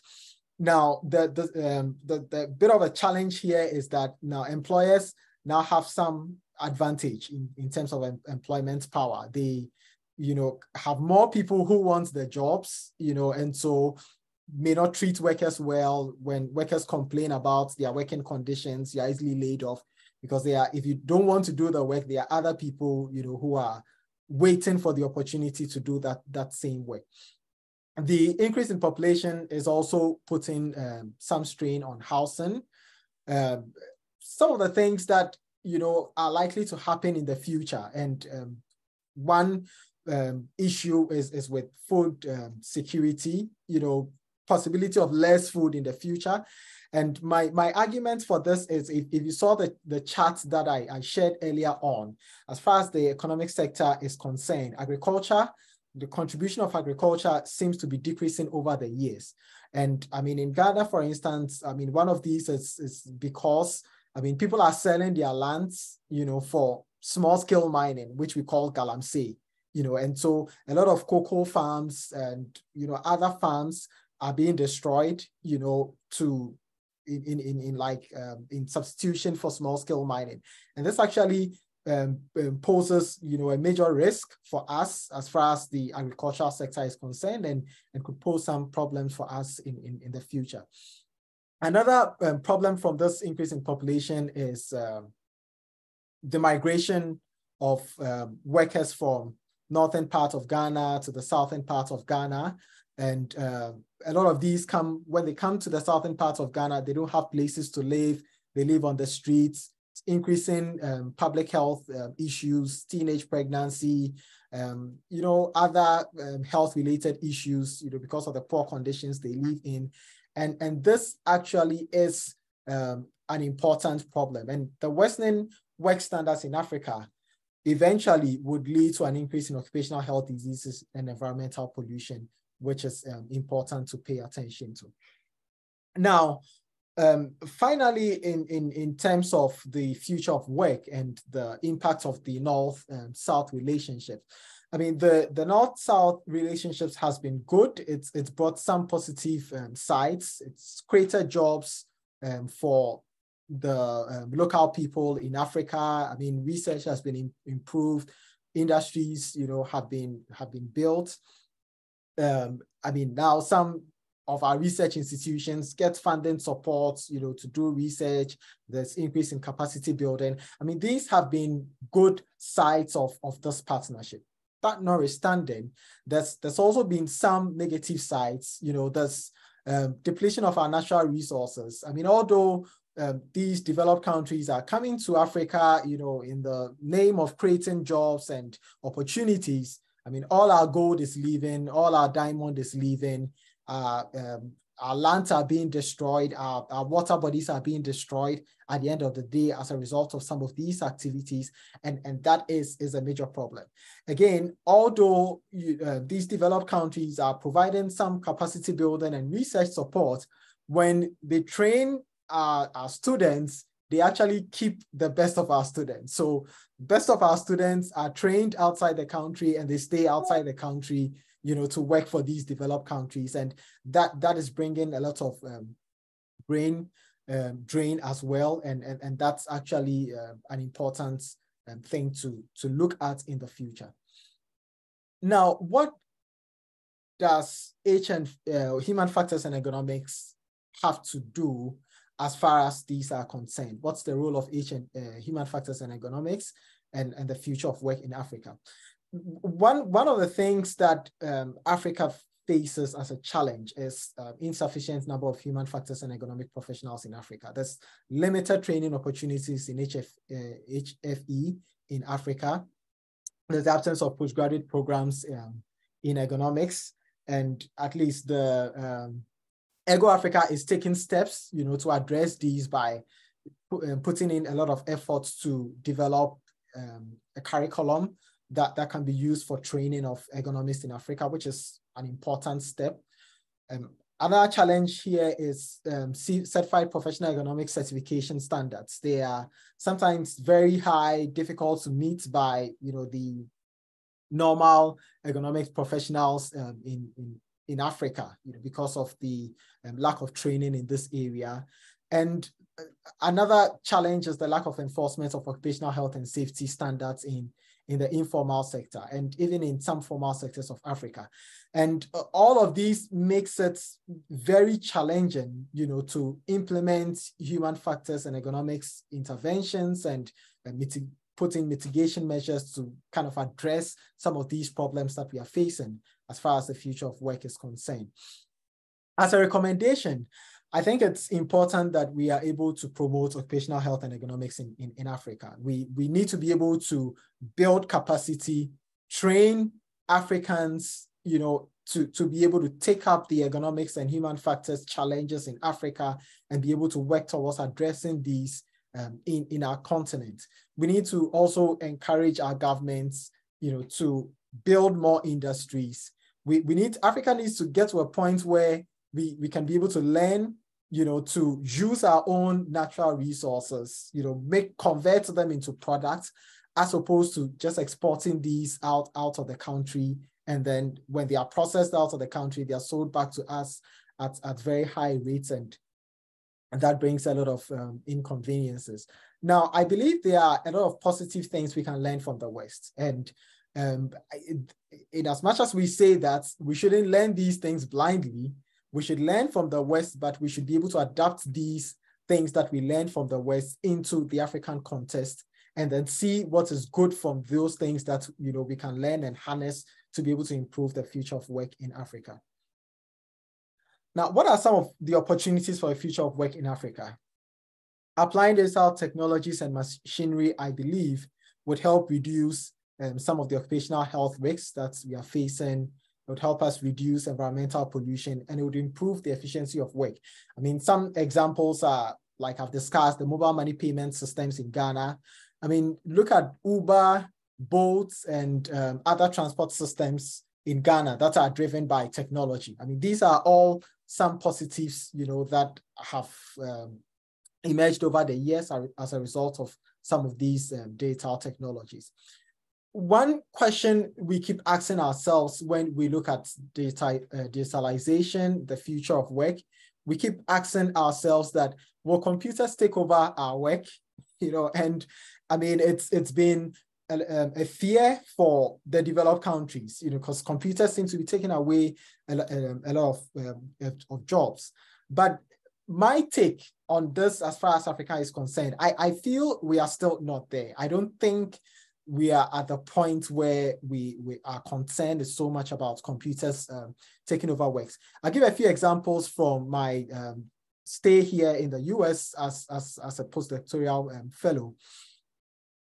Now, the bit of a challenge here is that now employers now have some advantage in terms of employment power. They have more people who want the jobs, and so may not treat workers well. When workers complain about their working conditions, you are easily laid off because if you don't want to do the work, there are other people, who are waiting for the opportunity to do that same work. The increase in population is also putting some strain on housing. Some of the things that, are likely to happen in the future, and one issue is with food security, possibility of less food in the future. And my argument for this is if you saw the chart that I shared earlier on, as far as the economic sector is concerned, agriculture, the contribution of agriculture seems to be decreasing over the years. And in Ghana, for instance, one of these is because, people are selling their lands, for small scale mining, which we call galamsey. And so a lot of cocoa farms and, other farms are being destroyed, in substitution for small scale mining. And this actually poses, a major risk for us as far as the agricultural sector is concerned, and could pose some problems for us in the future. Another problem from this increase in population is the migration of workers from northern part of Ghana to the southern part of Ghana. And a lot of these when they come to the southern part of Ghana, they don't have places to live. They live on the streets. It's increasing public health issues, teenage pregnancy, other health-related issues, because of the poor conditions they live in. And this actually is an important problem. And the worsening work standards in Africa eventually would lead to an increase in occupational health diseases and environmental pollution, which is important to pay attention to. Now, finally, in terms of the future of work and the impact of the North-South relationship, the North-South relationships has been good. It's brought some positive sides. It's created jobs for the local people in Africa. Research has been improved. Industries, have been built. Now some of our research institutions get funding support, to do research. There's increase in capacity building. These have been good sides of this partnership. That notwithstanding, there's also been some negative sides. There's depletion of our natural resources. Although these developed countries are coming to Africa, in the name of creating jobs and opportunities, all our gold is leaving, all our diamond is leaving, our lands are being destroyed, our water bodies are being destroyed at the end of the day as a result of some of these activities, and that is a major problem. Again, although these developed countries are providing some capacity building and research support, when they train our students, they actually keep the best of our students. So best of our students are trained outside the country and they stay outside the country, to work for these developed countries. And that is bringing a lot of brain drain as well. And that's actually an important thing to look at in the future. Now, what does human factors and ergonomics have to do as far as these are concerned? What's the role of human factors and ergonomics and the future of work in Africa? One of the things that Africa faces as a challenge is insufficient number of human factors and ergonomic professionals in Africa. There's limited training opportunities in HFE in Africa. There's the absence of postgraduate programs in ergonomics, and at least the Ergo Africa is taking steps, to address these by putting in a lot of efforts to develop a curriculum that can be used for training of ergonomists in Africa, which is an important step. Another challenge here is certified professional ergonomic certification standards. They are sometimes very high, difficult to meet by the normal ergonomics professionals in Africa, because of the lack of training in this area. And another challenge is the lack of enforcement of occupational health and safety standards in the informal sector and even in some formal sectors of Africa. And all of these makes it very challenging, to implement human factors and ergonomics interventions and putting mitigation measures to kind of address some of these problems that we are facing as far as the future of work is concerned. As a recommendation, I think it's important that we are able to promote occupational health and ergonomics in Africa. We need to be able to build capacity, train Africans, to be able to take up the ergonomics and human factors challenges in Africa and be able to work towards addressing these in our continent. We need to also encourage our governments, to build more industries. Africa needs to get to a point where we can be able to learn, to use our own natural resources, convert them into products, as opposed to just exporting these out of the country. And then when they are processed out of the country, they are sold back to us at very high rates. And that brings a lot of inconveniences. Now, I believe there are a lot of positive things we can learn from the West. And in as much as we say that we shouldn't learn these things blindly, we should learn from the West, but we should be able to adapt these things that we learn from the West into the African context, and then see what is good from those things that we can learn and harness to be able to improve the future of work in Africa. Now, what are some of the opportunities for the future of work in Africa? Applying digital technologies and machinery, I believe, would help reduce some of the occupational health risks that we are facing. It would help us reduce environmental pollution, and it would improve the efficiency of work. I mean, some examples are, like I've discussed, the mobile money payment systems in Ghana. I mean, look at Uber, Bolt, and other transport systems in Ghana that are driven by technology. I mean, these are all some positives, that have emerged over the years as a result of some of these digital technologies. One question we keep asking ourselves when we look at digitalization, the future of work, we keep asking ourselves that, will computers take over our work? And I mean, it's been a fear for the developed countries, because computers seem to be taking away a lot of jobs. But my take on this, as far as Africa is concerned, I feel we are still not there. I don't think we are at the point where we are concerned so much about computers taking over works. I'll give a few examples from my stay here in the US as a postdoctoral fellow.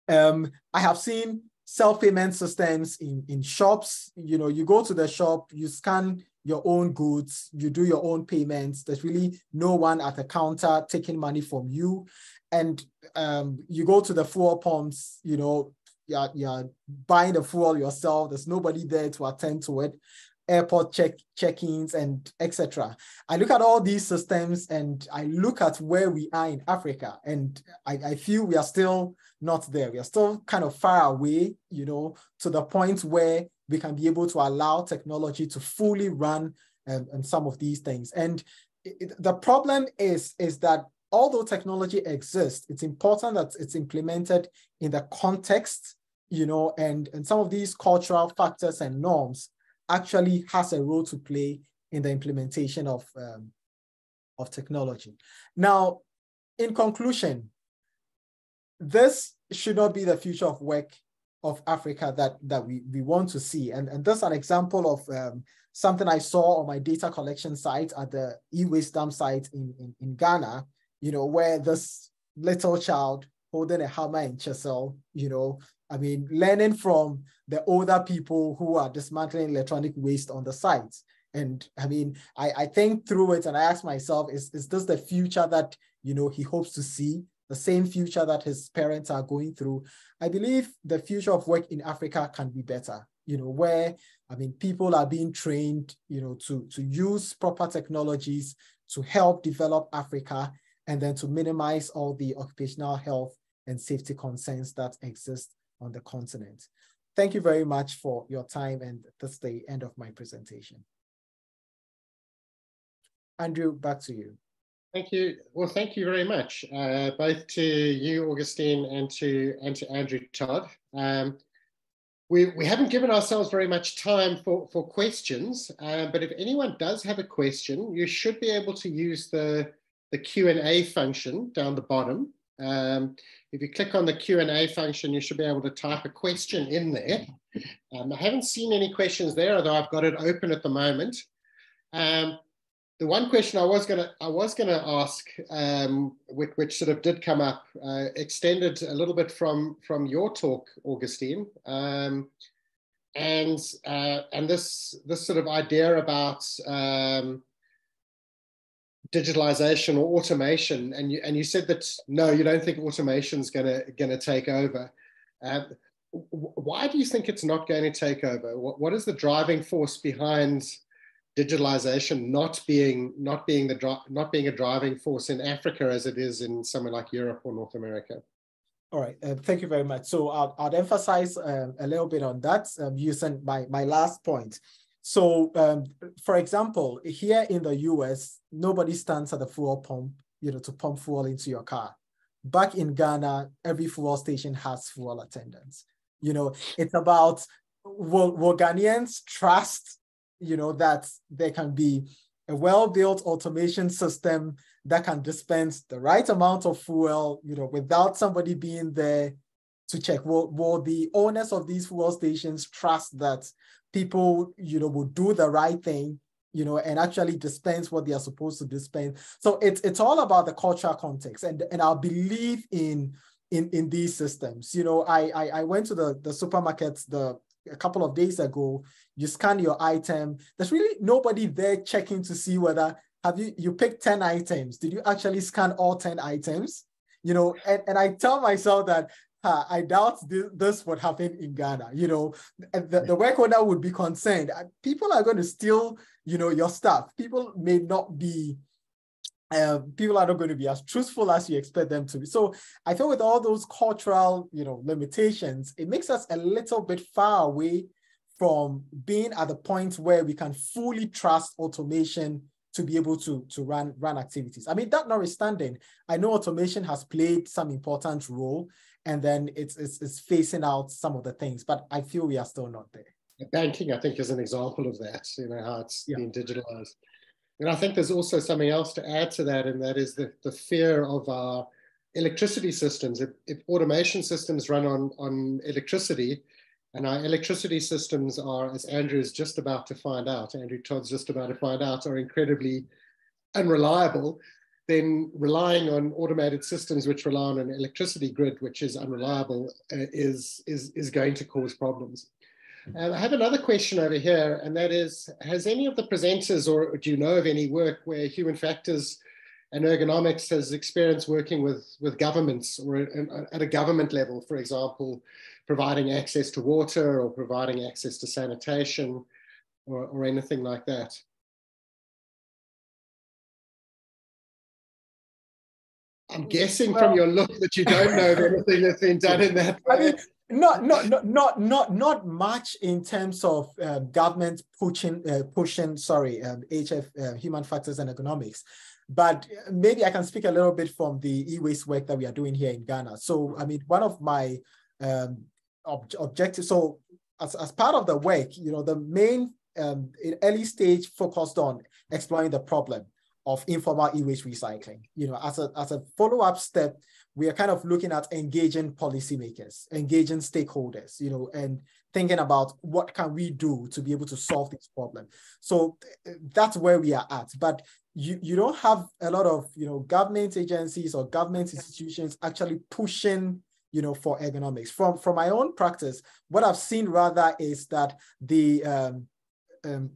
I have seen self-payment systems in shops. You go to the shop, you scan your own goods, you do your own payments. There's really no one at the counter taking money from you. And you go to the fuel pumps, you're buying the fuel yourself. There's nobody there to attend to it. airport check-ins and etc. I look at all these systems and I look at where we are in Africa, and I feel we are still not there. We are still kind of far away, you know, to the point where we can be able to allow technology to fully run some of these things. And the problem is that although technology exists, it's important that it's implemented in the context, you know, and some of these cultural factors and norms actually has a role to play in the implementation of technology. Now, in conclusion, this should not be the future of work of Africa that we want to see. And that's an example of something I saw on my data collection site at the e-wisdom site in Ghana, you know, where this little child holding a hammer and chisel, you know, I mean, learning from the older people who are dismantling electronic waste on the site. And I mean, I think through it and I ask myself, is this the future that, you know, he hopes to see, the same future that his parents are going through? I believe the future of work in Africa can be better, you know, where, I mean, people are being trained, you know, to use proper technologies to help develop Africa and then to minimize all the occupational health and safety concerns that exist on the continent. Thank you very much for your time, and that's the end of my presentation. Andrew, back to you. Thank you. Well, thank you very much, both to you, Augustine, and to Andrew Todd. We haven't given ourselves very much time for questions, but if anyone does have a question, you should be able to use the Q&A function down the bottom. If you click on the Q&A function, you should be able to type a question in there. I haven't seen any questions there, although I've got it open at the moment. The one question I was gonna ask, which sort of did come up, extended a little bit from your talk, Augustine, and this sort of idea about digitalization or automation, and you said that no, you don't think automation is gonna take over. Why do you think it's not going to take over? What is the driving force behind digitalization not being a driving force in Africa as it is in somewhere like Europe or North America? All right, thank you very much. So I'll emphasize a little bit on that using my last point. So for example, here in the US, nobody stands at the fuel pump, you know, to pump fuel into your car. Back in Ghana, every fuel station has fuel attendants. You know, it's about, will Ghanaians trust, you know, that there can be a well-built automation system that can dispense the right amount of fuel, you know, without somebody being there to check? Will the owners of these fuel stations trust that people, you know, will do the right thing, you know, and actually dispense what they are supposed to dispense? So it's all about the cultural context and our belief in these systems. You know, I went to the supermarkets a couple of days ago. You scan your item. There's really nobody there checking to see whether you picked 10 items. Did you actually scan all 10 items? You know, and I tell myself that I doubt this would happen in Ghana. You know, the work owner would be concerned. People are going to steal, you know, your stuff. People may not be, people are not going to be as truthful as you expect them to be. So I feel with all those cultural, you know, limitations, it makes us a little bit far away from being at the point where we can fully trust automation to be able to run activities. I mean, that notwithstanding, I know automation has played some important role, and then it's phasing out some of the things, but I feel we are still not there. Banking, I think, is an example of that, you know, how it's being digitalized. And I think there's also something else to add to that, and that is the fear of our electricity systems. If automation systems run on electricity, and our electricity systems are, as Andrew is just about to find out, Andrew Todd's just about to find out, are incredibly unreliable, then relying on automated systems which rely on an electricity grid which is unreliable is going to cause problems. I have another question over here, and that is, has any of the presenters, or do you know of any work where human factors and ergonomics has experience working with governments, or at a government level, for example, providing access to water or providing access to sanitation? or anything like that? I'm guessing from your look that you don't know of anything that's been done in that way. I mean, not much in terms of government pushing HF, human factors and economics. But maybe I can speak a little bit from the e-waste work that we are doing here in Ghana. So, I mean, one of my objectives, so as part of the work, the main early stage focused on exploring the problem of informal e-waste recycling. As a follow-up step, we are kind of looking at engaging policymakers, engaging stakeholders, and thinking about what can we do to be able to solve this problem. So that's where we are at. But you don't have a lot of government agencies or government institutions actually pushing for ergonomics. From my own practice, what I've seen rather is that the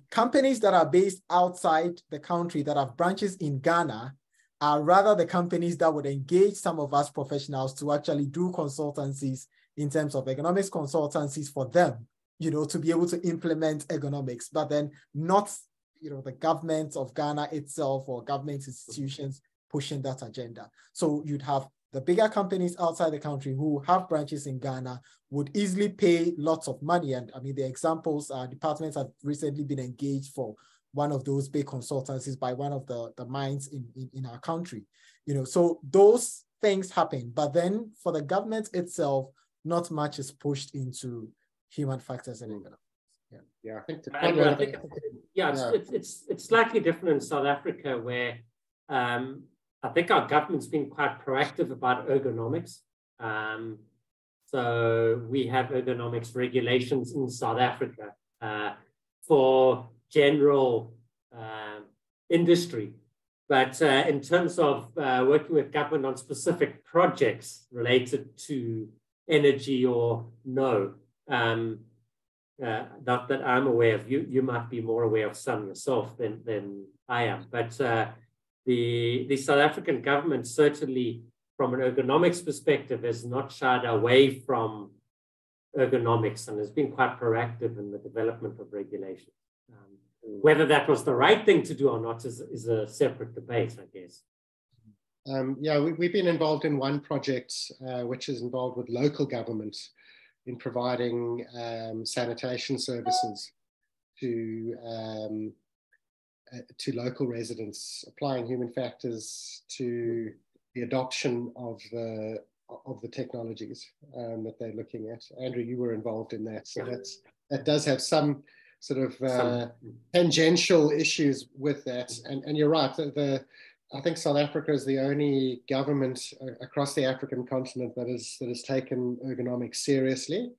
companies that are based outside the country that have branches in Ghana are rather the companies that would engage some of us professionals to actually do consultancies in terms of ergonomics consultancies for them, to be able to implement ergonomics, but then not, the government of Ghana itself or government institutions pushing that agenda. So you'd have the bigger companies outside the country who have branches in Ghana would easily pay lots of money. And I mean, the examples are departments have recently been engaged for one of those big consultancies by one of the mines in our country. So those things happen. But then for the government itself, not much is pushed into human factors and economics. Yeah, I think it's slightly different in South Africa, where I think our government's been quite proactive about ergonomics. So we have ergonomics regulations in South Africa for general industry. But in terms of working with government on specific projects related to energy or no, not that I'm aware of. You might be more aware of some yourself than I am. But the South African government, certainly from an ergonomics perspective, has not shied away from ergonomics and has been quite proactive in the development of regulations. Whether that was the right thing to do or not is a separate debate, I guess. We've been involved in one project which is involved with local government in providing sanitation services to local residents, applying human factors to the adoption of the technologies that they're looking at. Andrew, you were involved in that, so that does have some sort of tangential issues with that. And you're right, I think South Africa is the only government across the African continent that has taken ergonomics seriously.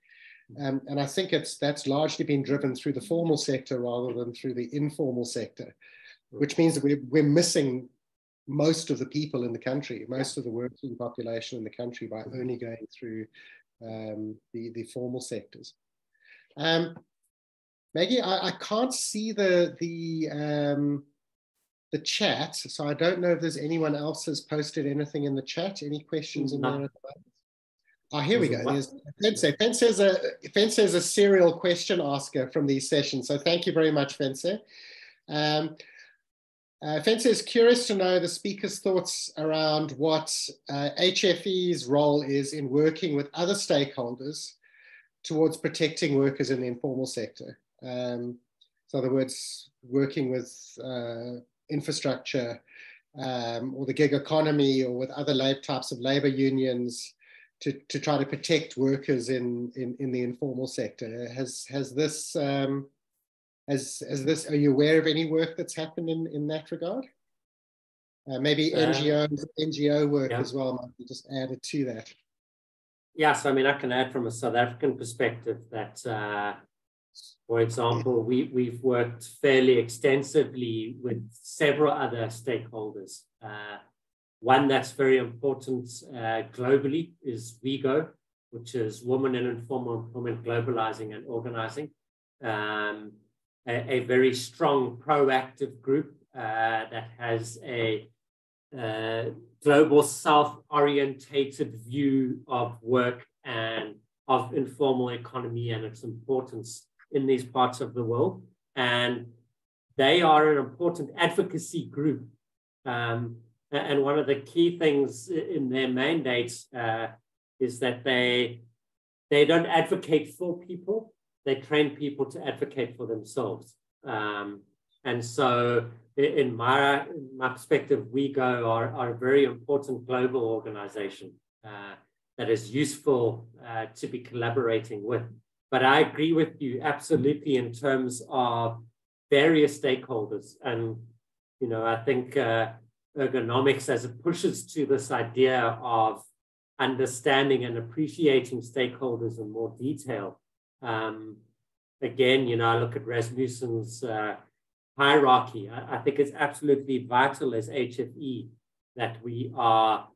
And I think that's largely been driven through the formal sector rather than through the informal sector, which means that we're missing most of the people in the country, most of the working population in the country by only going through the formal sectors. Maggie, I can't see the chat, so I don't know if there's anyone else has posted anything in the chat. Any questions in there? Oh, here we go. There's Fence is a serial question asker from these sessions, so thank you very much, Fence. Fence is curious to know the speaker's thoughts around what HFE's role is in working with other stakeholders towards protecting workers in the informal sector. So in other words, working with infrastructure or the gig economy or with other types of labor unions to try to protect workers in the informal sector. Has this, are you aware of any work that's happened in that regard? Maybe NGO work as well might be just added to that. Yes, I mean, I can add from a South African perspective that, for example, we've worked fairly extensively with several other stakeholders. One that's very important globally is WeGo, which is Women in Informal Employment Globalizing and Organizing, a very strong proactive group that has a global self-orientated view of work and of informal economy and its importance in these parts of the world. And they are an important advocacy group. And one of the key things in their mandates is that they don't advocate for people, they train people to advocate for themselves. And so in my perspective, WeGo are a very important global organization that is useful to be collaborating with. But I agree with you absolutely in terms of various stakeholders. And, you know, I think ergonomics, as it pushes to this idea of understanding and appreciating stakeholders in more detail. Again, you know, I look at Rasmussen's hierarchy. I think it's absolutely vital as HFE that we are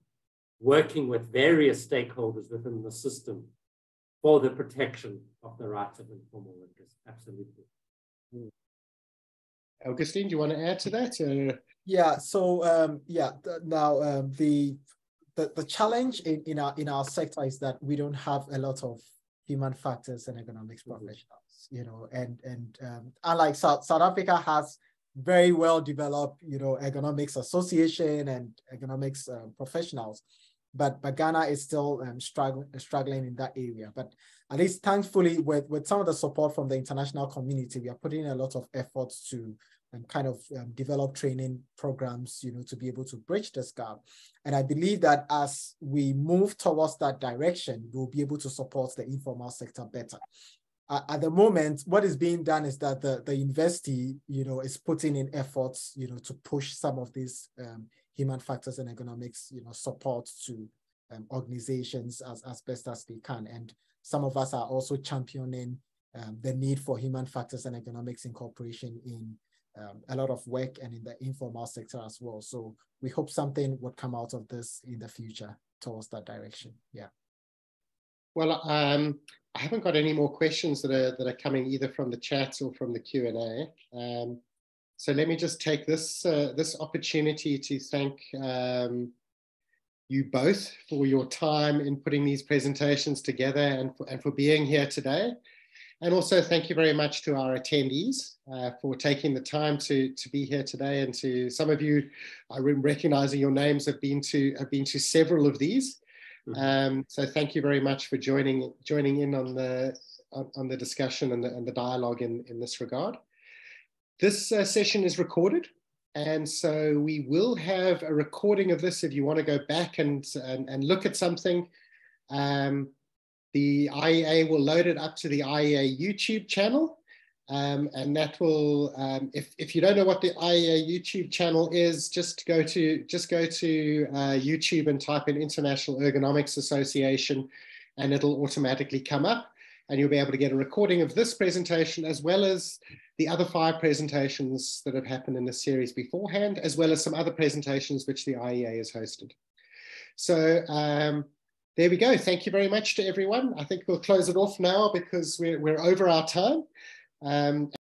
working with various stakeholders within the system for the protection of the rights of informal workers. Absolutely. Augustine, do you want to add to that? Yeah. So the challenge in our sector is that we don't have a lot of human factors and economics professionals, you know, and unlike South Africa has very well developed, you know, economics association and economics professionals, but Ghana is still struggling in that area. But at least thankfully, with some of the support from the international community, we are putting a lot of efforts to kind of develop training programs, you know, to be able to bridge this gap. And I believe that as we move towards that direction, we'll be able to support the informal sector better. At the moment, what is being done is that the university, you know, is putting in efforts, you know, to push some of these human factors and economics, you know, support to organizations as best as they can. And some of us are also championing the need for human factors and economics incorporation in a lot of work and in the informal sector as well. So we hope something would come out of this in the future towards that direction. Yeah. Well, I haven't got any more questions that are coming either from the chat or from the Q&A. So let me just take this opportunity to thank you both for your time in putting these presentations together and for being here today. And also thank you very much to our attendees for taking the time to be here today. And to some of you, I'm recognizing your names, have been to several of these. So thank you very much for joining in on the discussion and the dialogue in this regard. This session is recorded, and so we will have a recording of this if you want to go back and look at something. The IEA will load it up to the IEA YouTube channel, and that will, if you don't know what the IEA YouTube channel is, just go to YouTube and type in International Ergonomics Association, and it'll automatically come up, and you'll be able to get a recording of this presentation as well as the other 5 presentations that have happened in the series beforehand, as well as some other presentations which the IEA has hosted. So there we go. Thank you very much to everyone. I think we'll close it off now because we're over our time.